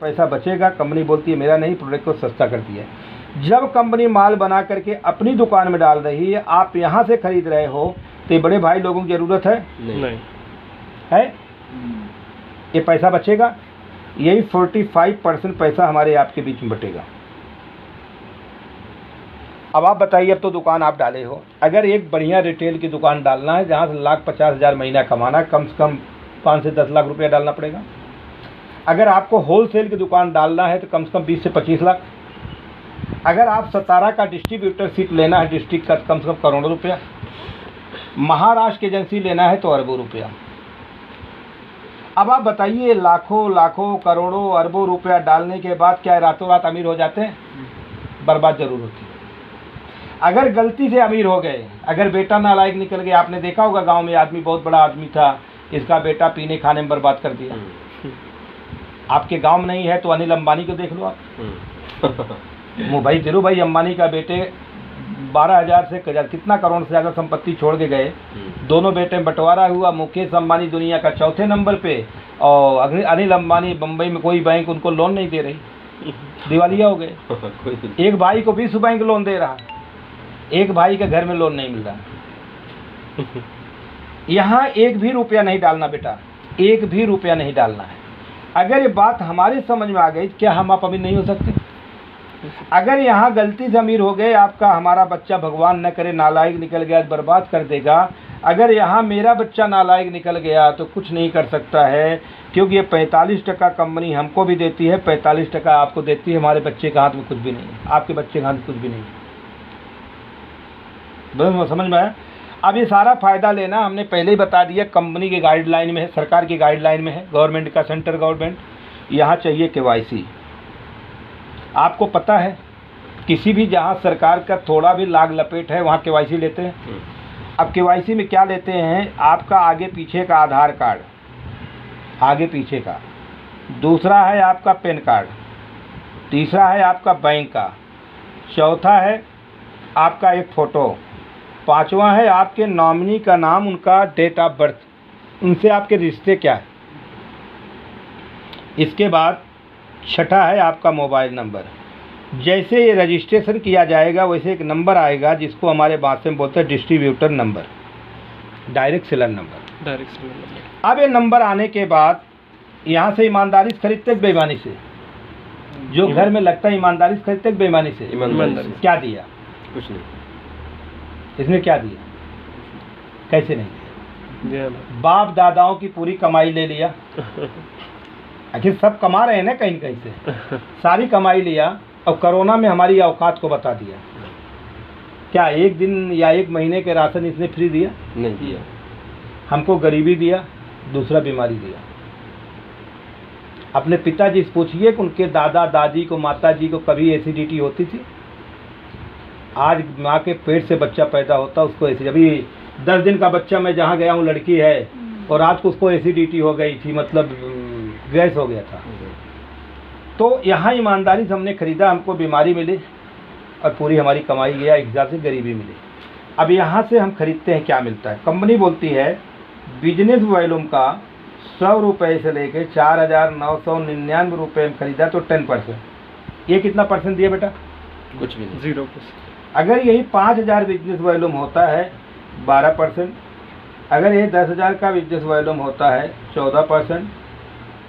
पैसा बचेगा, कंपनी बोलती है मेरा नहीं, प्रोडक्ट को सस्ता करती है। जब कंपनी माल बना करके अपनी दुकान में डाल रही है, आप यहाँ से खरीद रहे हो, तो ये बड़े भाई लोगों की ज़रूरत है नहीं है? ये पैसा बचेगा, यही 45% पैसा हमारे आपके बीच में बटेगा। अब आप बताइए, अब तो दुकान आप डाले हो, अगर एक बढ़िया रिटेल की दुकान डालना है जहाँ से 1,50,000 महीना कमाना, कम से कम 5 से 10 लाख रुपया डालना पड़ेगा। अगर आपको होलसेल की दुकान डालना है तो कम से कम 20 से 25 लाख। अगर आप 17 का डिस्ट्रीब्यूटरशिप लेना है डिस्ट्रिक्ट का, कम से कम करोड़ों रुपया। महाराष्ट्र की एजेंसी लेना है तो अरबों रुपया। अब आप बताइए, लाखों लाखों करोड़ों अरबों रुपया डालने के बाद क्या रातों रात अमीर हो जाते हैं? बर्बाद जरूर होती है। अगर गलती से अमीर हो गए, अगर बेटा नालायक निकल गया, आपने देखा होगा गांव में आदमी बहुत बड़ा आदमी था, इसका बेटा पीने खाने में बर्बाद कर दिया। आपके गांव में नहीं है तो अनिल अंबानी को देख लो आप। भाई धीरू भाई अंबानी का बेटे 12,000 से कितना करोड़ से ज़्यादा संपत्ति छोड़ के गए। दोनों बेटे में बंटवारा हुआ। मुकेश अंबानी दुनिया का 4थे नंबर पे, और अनिल अंबानी बम्बई में कोई बैंक उनको लोन नहीं दे रही, दिवालिया हो गए। एक भाई को 20 बैंक लोन दे रहा, एक भाई के घर में लोन नहीं मिल रहा। यहाँ एक भी रुपया नहीं डालना बेटा, एक भी रुपया नहीं डालना है। अगर ये बात हमारे समझ में आ गई, क्या हम आप अमीर नहीं हो सकते? अगर यहाँ गलती से अमीर हो गए, आपका हमारा बच्चा भगवान न करे नालायक निकल गया, बर्बाद कर देगा। अगर यहाँ मेरा बच्चा नालायक निकल गया तो कुछ नहीं कर सकता है, क्योंकि ये 45% कंपनी हमको भी देती है, 45% आपको देती है। हमारे बच्चे के हाथ में कुछ भी नहीं है, आपके बच्चे के हाथ में कुछ भी नहीं है। बस समझ में आया? अब ये सारा फ़ायदा लेना हमने पहले ही बता दिया, कंपनी के गाइडलाइन में है, सरकार की गाइडलाइन में है, गवर्नमेंट का, सेंट्रल गवर्नमेंट। यहाँ चाहिए KYC। आपको पता है किसी भी जहाँ सरकार का थोड़ा भी लाग लपेट है वहाँ KYC लेते हैं। अब KYC में क्या लेते हैं? आपका आगे पीछे का आधार कार्ड, आगे पीछे का, दूसरा है आपका पैन कार्ड, तीसरा है आपका बैंक का, चौथा है आपका एक फ़ोटो, पांचवा है आपके नॉमिनी का नाम, उनका डेट ऑफ बर्थ, उनसे आपके रिश्ते क्या है। इसके बाद छठा है आपका मोबाइल नंबर। जैसे ये रजिस्ट्रेशन किया जाएगा वैसे एक नंबर आएगा जिसको हमारे भाषा में बोलते हैं distributor number, direct seller number. अब ये नंबर आने के बाद यहाँ से ईमानदारी से खरीदते बेईमानी से, जो घर में लगता है ईमानदारी से खरीदते बेईमानी से। ईमानदारी क्या दिया? कुछ नहीं। इसने क्या दिया? कैसे नहीं दिया? बाप दादाओं की पूरी कमाई ले लिया। आखिर सब कमा रहे हैं ना कहीं कहीं से, सारी कमाई लिया और कोरोना में हमारी औकात को बता दिया। क्या एक दिन या एक महीने के राशन इसने फ्री दिया? नहीं दिया। हमको गरीबी दिया, दूसरा बीमारी दिया। अपने पिताजी से पूछिए कि उनके दादा दादी को, माता जी को कभी एसिडिटी होती थी? आज माँ के पेट से बच्चा पैदा होता उसको एसिडिटी, अभी 10 दिन का बच्चा मैं जहाँ गया हूँ, लड़की है, और रात को उसको एसिडिटी हो गई थी, मतलब गैस हो गया था। तो यहाँ ईमानदारी से हमने खरीदा, हमको बीमारी मिली और पूरी हमारी कमाई गया, एक हिसाब से गरीबी मिली। अब यहाँ से हम खरीदते हैं, क्या मिलता है? कंपनी बोलती है बिजनेस वॉल्यूम का 100 रुपये से लेके 4,999 रुपये में खरीदा तो 10%। ये कितना परसेंट दिया बेटा? कुछ भी नहीं, 0%। अगर यही 5,000 बिजनेस वॉल्यूम होता है 12%। अगर ये 10,000 का बिजनेस वॉल्यूम होता है 14%।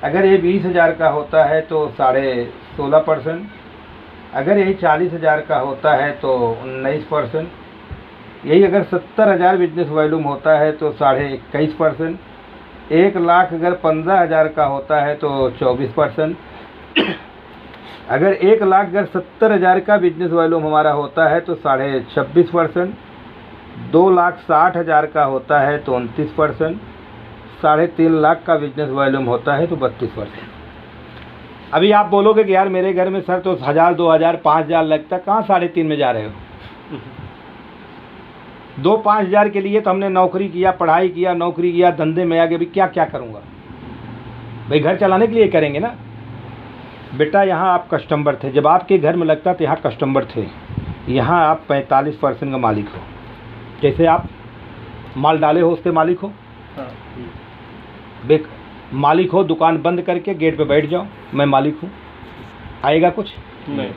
अगर ये 20,000 का होता है तो 16.5%। अगर यही 40,000 का होता है तो 19%। यही अगर 70,000 बिजनेस वॉल्यूम होता है तो 21.5%। 1 लाख अगर 15,000 का होता है तो 24%। अगर 1 लाख अगर 70,000 का बिजनेस वॉल्यूम हमारा होता है तो 26.5%। 2,60,000 का होता है तो 29%। 3.5 लाख का बिजनेस वॉल्यूम होता है तो 32%। अभी आप बोलोगे कि यार मेरे घर में सर तो 1,000, 2,000, 5,000 लगता है, कहाँ 3.5 में जा रहे हो? 2-5 हज़ार के लिए तो हमने नौकरी किया, पढ़ाई किया, नौकरी किया, धंधे में आगे भी क्या क्या करूँगा भाई? घर चलाने के लिए करेंगे ना बेटा। यहाँ आप कस्टमर थे, जब आपके घर में लगता तो यहाँ कस्टमर थे। यहाँ आप 45% का मालिक हो। जैसे आप माल डाले हो उसके मालिक हो। मालिक हो, दुकान बंद करके गेट पे बैठ जाओ, मैं मालिक हूँ, आएगा कुछ नहीं।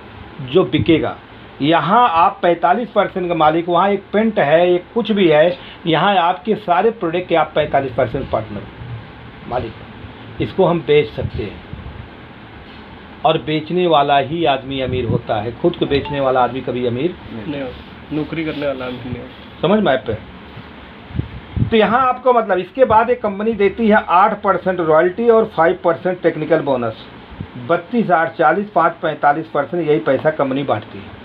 जो बिकेगा। यहाँ आप 45% का मालिक, वहाँ एक पेंट है, एक कुछ भी है, यहाँ आपके सारे प्रोडक्ट के आप 45% पार्टनर मालिक। इसको हम बेच सकते हैं, और बेचने वाला ही आदमी अमीर होता है। खुद को बेचने वाला आदमी कभी अमीर नहीं होता, नौकरी करने वाला आदमी नहीं होता। समझ में आए पे? तो यहाँ आपको मतलब इसके बाद एक कंपनी देती है 8% रॉयल्टी और 5% टेक्निकल बोनस। 32, 8, 40, 5, 45% यही पैसा कंपनी बांटती है।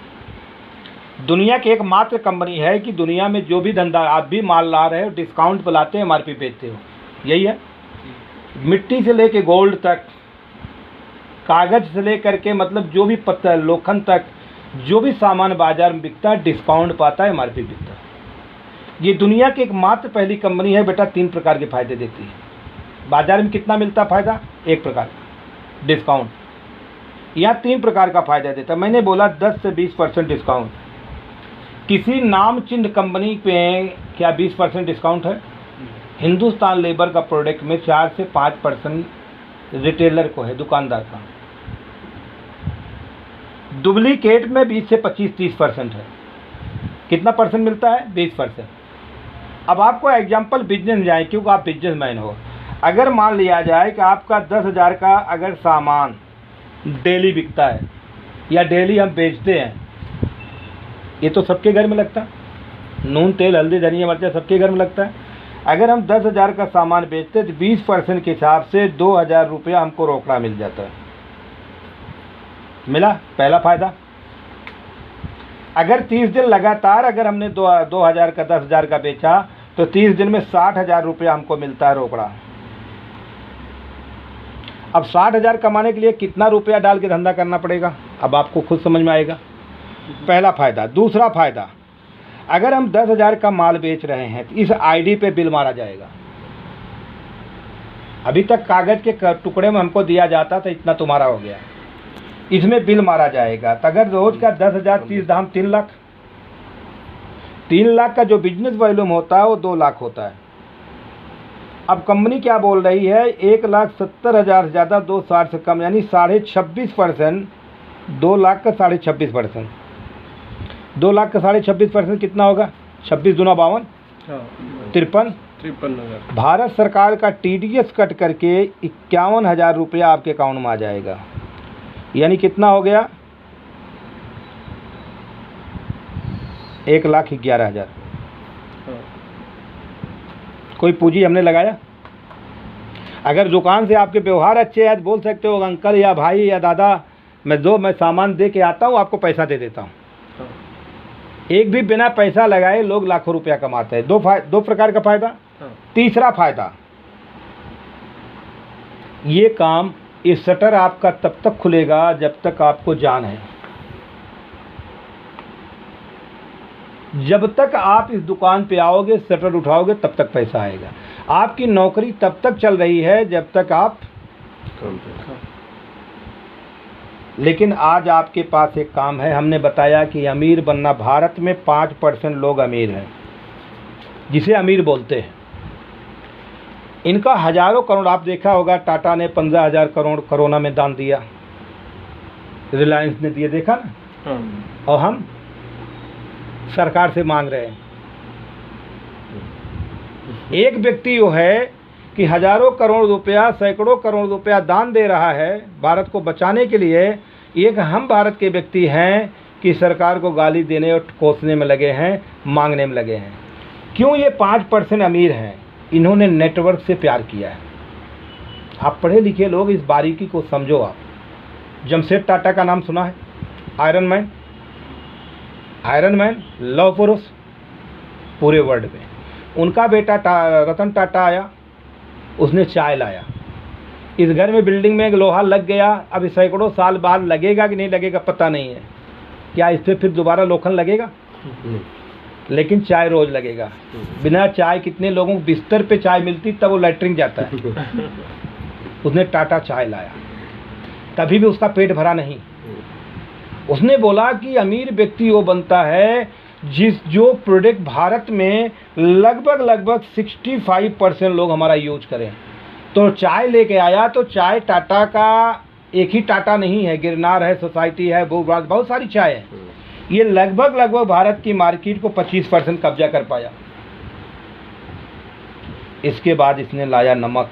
दुनिया की एकमात्र कंपनी है कि दुनिया में जो भी धंधा आप भी माल ला रहे हो, डिस्काउंट पर लाते हैं, MRP बेचते हो, यही है। मिट्टी से लेके गोल्ड तक, कागज से लेकर के मतलब जो भी पत्थर लोखंड तक, जो भी सामान बाजार में बिकता है डिस्काउंट पाता है, MRP बिकता है। ये दुनिया की एकमात्र पहली कंपनी है बेटा, 3 प्रकार के फायदे देती है। बाजार में कितना मिलता है फायदा? 1 प्रकार का डिस्काउंट। या 3 प्रकार का फायदा देता है। मैंने बोला 10 से 20% डिस्काउंट। किसी नाम चिन्ह कंपनी पे क्या 20% डिस्काउंट है? हिंदुस्तान लेबर का प्रोडक्ट में 4 से 5% रिटेलर को है, दुकानदार का। डुप्लीकेट में 20 से 25-30% है। कितना परसेंट मिलता है? 20%। अब आपको एग्जाम्पल बिजनेस जाए, क्योंकि आप बिजनेसमैन हो। अगर मान लिया जाए कि आपका 10,000 का अगर सामान डेली बिकता है या डेली हम बेचते हैं, ये तो सबके घर में लगता है। नून, तेल, हल्दी, धनिया, मिर्चा सबके घर में लगता है। अगर हम 10,000 का सामान बेचते तो 20% के हिसाब से 2,000 रुपया हमको रोकड़ा मिल जाता है। मिला पहला फायदा। अगर 30 दिन लगातार अगर हमने 2,000 का 10,000 का बेचा तो 30 दिन में 60,000 रुपया हमको मिलता है रोकड़ा। अब 60,000 कमाने के लिए कितना रुपया डाल के धंधा करना पड़ेगा, अब आपको खुद समझ में आएगा। पहला फायदा। दूसरा फायदा, अगर हम 10,000 का माल बेच रहे हैं तो इस आईडी पे बिल मारा जाएगा। अभी तक कागज के टुकड़े में हमको दिया जाता था इतना तुम्हारा हो गया, इसमें बिल मारा जाएगा। तो अगर रोज का 10,000 30 दाम 3 लाख, 3 लाख का जो बिजनेस वॉल्यूम होता है वो 2 लाख होता है। अब कंपनी क्या बोल रही है? 1,70,000 से ज़्यादा 2,60 से कम, यानी 26.5%। 2 लाख का 26.5%, 2 लाख का 26.5% कितना होगा? 26 दूना 52, 53,000। भारत सरकार का TDS कट करके 51,000 रुपया आपके अकाउंट में आ जाएगा। यानी कितना हो गया? 1,11,000। कोई पूंजी हमने लगाया। अगर दुकान से आपके व्यवहार अच्छे हैं तो बोल सकते हो अंकल या भाई या दादा, मैं सामान दे के आता हूँ, आपको पैसा दे देता हूँ। एक भी बिना पैसा लगाए लोग लाखों रुपया कमाते हैं। दो प्रकार का फायदा। तीसरा फायदा, ये काम, ये शटर आपका तब तक खुलेगा जब तक आपको जान है। जब तक आप इस दुकान पे आओगे, शटर उठाओगे, तब तक पैसा आएगा। आपकी नौकरी तब तक चल रही है जब तक आप लेकिन आज आपके पास एक काम है। हमने बताया कि अमीर बनना, भारत में 5% लोग अमीर हैं, जिसे अमीर बोलते हैं। इनका हजारों करोड़, आप देखा होगा टाटा ने 15,000 करोड़ कोरोना में दान दिया, रिलायंस ने दिए, देखा ना। और हम सरकार से मांग रहे हैं। एक व्यक्ति वो है कि हजारों करोड़ रुपया, सैकड़ों करोड़ रुपया दान दे रहा है भारत को बचाने के लिए। एक हम भारत के व्यक्ति हैं कि सरकार को गाली देने और कोसने में लगे हैं, मांगने में लगे हैं। क्यों? ये 5% अमीर हैं, इन्होंने नेटवर्क से प्यार किया है। आप पढ़े लिखे लोग इस बारीकी को समझो। आप जमशेद टाटा का नाम सुना है? आयरन मैन, लौह पुरुष पूरे वर्ल्ड में। उनका बेटा रतन टाटा आया, उसने चाय लाया। इस घर में बिल्डिंग में एक लोहा लग गया, अब सैकड़ों साल बाद लगेगा कि नहीं लगेगा पता नहीं है। क्या इस पर फिर दोबारा लोखंड लगेगा? लेकिन चाय रोज लगेगा। बिना चाय कितने लोगों को बिस्तर पे चाय मिलती तब वो लैट्रिन जाता है। उसने टाटा चाय लाया, तभी भी उसका पेट भरा नहीं। उसने बोला कि अमीर व्यक्ति वो बनता है जो प्रोडक्ट भारत में लगभग 65% लोग हमारा यूज करें। तो चाय लेके आया, तो चाय टाटा का एक ही टाटा नहीं है, गिरनार है, सोसाइटी है, बहुत सारी चाय है। ये लगभग भारत की मार्केट को 25% कब्जा कर पाया। इसके बाद इसने लाया नमक,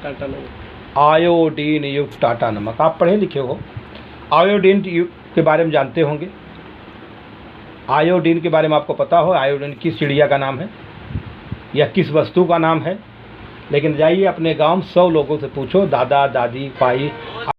टाटा नमक, आयोडीन युक्त टाटा नमक। आप पढ़े लिखे हो, आयोडीन युक्त के बारे में जानते होंगे। आयोडीन के बारे में आपको पता हो आयोडीन किस चिड़िया का नाम है या किस वस्तु का नाम है? लेकिन जाइए अपने गांव 100 लोगों से पूछो, दादा दादी भाई